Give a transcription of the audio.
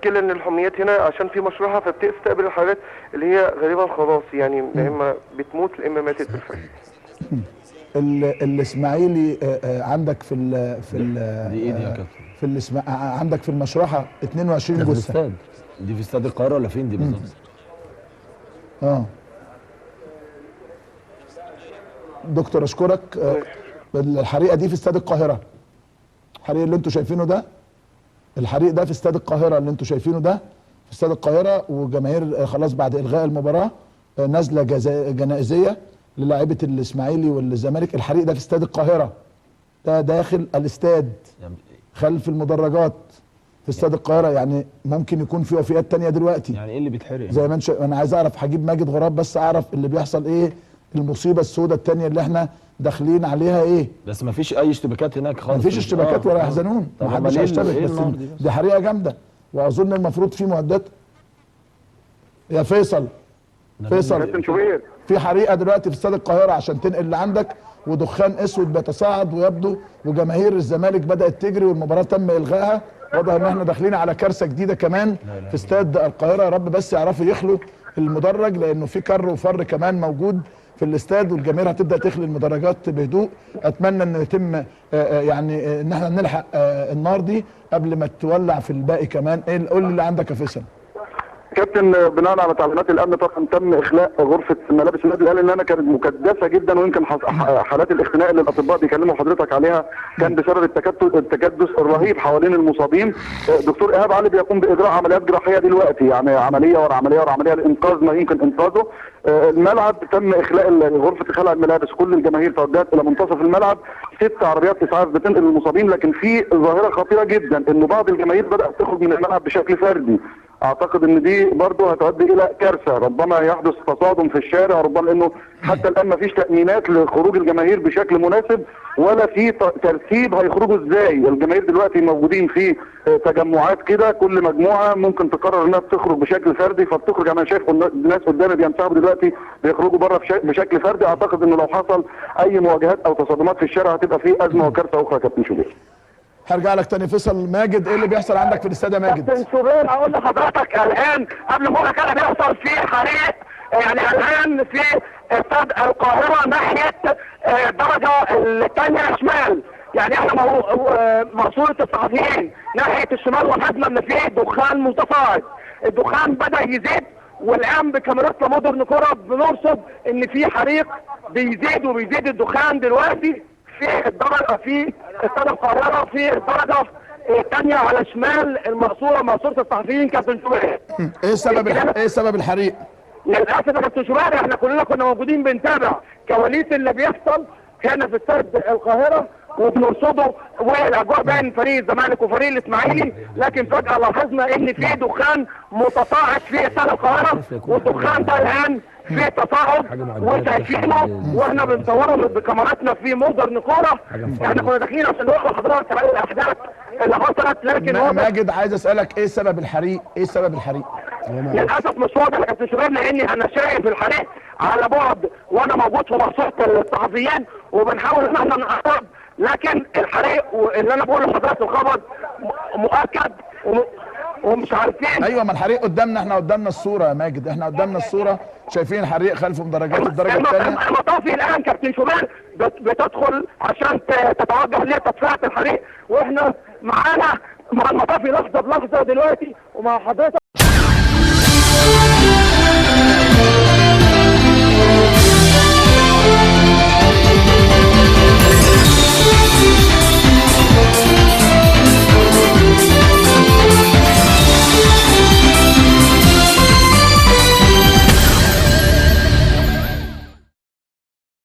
المشكله ان الحميات هنا عشان في مشروعها فبتستقبل الحالات اللي هي غالبا خلاص يعني يا اما بتموت يا اما ماتت بالفعل. الاسماعيلي عندك عندك في المشرحه 22 جثه. دي في استاد القاهره ولا فين دي بالظبط؟ دكتور اشكرك. الحريقه دي في استاد القاهره. الحريق اللي انتوا شايفينه ده، الحريق ده في استاد القاهره اللي انتوا شايفينه ده في استاد القاهره، وجماهير خلاص بعد الغاء المباراه نازله جنائزيه للاعيبه الاسماعيلي والزمالك. الحريق ده في استاد القاهره، ده داخل الاستاد خلف المدرجات في استاد القاهره. يعني ممكن يكون في وفيات تانية دلوقتي. يعني ايه اللي بيتحرق؟ زي ما انا عايز اعرف، هجيب ماجد غراب بس اعرف اللي بيحصل ايه، المصيبه السوداء التانية اللي احنا داخلين عليها ايه. بس ما فيش اي اشتباكات هناك خالص. ما فيش اشتباكات ولا يحزنون، ما حدش هيشتبك. بس دي حريقه جامده، واظن المفروض في معدات. يا فيصل في حريقه دلوقتي في استاد القاهره عشان تنقل لعندك، ودخان اسود بيتصاعد ويبدو، وجماهير الزمالك بدات تجري والمباراه تم الغائها. واضح ان احنا داخلين على كارثه جديده كمان في استاد القاهره. يا رب بس يعرفوا يخلوا المدرج، لانه في كر وفر كمان موجود في الاستاد، والجماهير هتبدا تخلي المدرجات بهدوء. اتمنى ان يتم يعني ان احنا نلحق النار دي قبل ما تولع في الباقي كمان. ايه قول لي اللي عندك يا فيصل. كابتن، بناء على تعليمات الامن طبعا تم اخلاء غرفه ملابس النادي الاهلي، لانها كانت مكدسه جدا، ويمكن حالات الاختناق اللي الاطباء بيكلموا حضرتك عليها كان بسبب التكدس الرهيب حوالين المصابين. دكتور ايهاب علي بيقوم باجراء عمليات جراحيه دلوقتي، يعني عمليه ورا عمليه ورا عمليه لانقاذ ما يمكن انقاذه. الملعب تم اخلاء غرفه خلع الملابس، كل الجماهير توجهت الى منتصف الملعب. 6 عربيات اسعاف بتنقل المصابين، لكن في ظاهره خطيره جدا انه بعض الجماهير بدات تخرج من الملعب بشكل فردي. اعتقد ان دي برضه هتؤدي الى كارثه، ربما يحدث تصادم في الشارع، ربما انه حتى الان ما فيش تامينات لخروج الجماهير بشكل مناسب، ولا في ترتيب هيخرجوا ازاي. الجماهير دلوقتي موجودين في تجمعات كده، كل مجموعه ممكن تقرر انها تخرج بشكل فردي فبتخرج. انا شايف الناس قدامي بينسحبوا دلوقتي بيخرجوا بره بشكل فردي. اعتقد انه لو حصل اي مواجهات او تصادمات في الشارع هتبقى في ازمه وكارثه اخرى. كابتن شوبير، هرجع لك تاني. فيصل، ماجد ايه اللي بيحصل عندك في الاستاد يا ماجد؟ كابتن شوبير، اقول لحضرتك الان قبل ما كان بيحصل في حريق، يعني الان في استاد القاهره ناحيه الدرجه الثانيه شمال، يعني احنا مقصوره الصحفيين ناحيه الشمال، وحدنا ان في دخان متصاعد. الدخان بدا يزيد، والان بكاميرات مودرن كوره بنرصد ان في حريق بيزيد وبيزيد الدخان دلوقتي في الدرجه في استاد القاهره في الدرجه الثانيه على شمال المقصوره، مقصوره الصحفيين. كابتن شوبير، ايه سبب الحريق؟ للاسف يا كابتن شوبير، احنا كلنا كنا موجودين بنتابع كواليس اللي بيحصل هنا في استاد القاهره وبنرصده، والاجواء بين فريق الزمالك وفريق الاسماعيلي، لكن فجاه لاحظنا ان في دخان متصاعد في استاد القاهره، والدخان ده الان في تصاعد وتأكيده، واحنا بنصوره بكاميراتنا في مودرن كوره. احنا كنا داخلين عشان نوقف لحضرتك على الاحداث اللي حصلت، لكن ماجد عايز اسالك ايه سبب الحريق؟ للاسف مش واضح يا كابتن شوبير، لاني انا شايف الحريق على بعد وانا موجود في مقصوره الصحفيين، وبنحاول ان احنا نقرب، لكن الحريق اللي انا بقول لحضرتك الخبر مؤكد ومش عارفين. ايوه، ما الحريق قدامنا، احنا قدامنا الصوره يا ماجد، احنا قدامنا الصوره، شايفين الحريق خلف مدرجات الدرجه الثانيه. المطافي الان كابتن شوبير بتدخل عشان تتوجه لتدفئه الحريق، واحنا معانا مع المطافي لحظه بلحظه دلوقتي ومع حضرتك.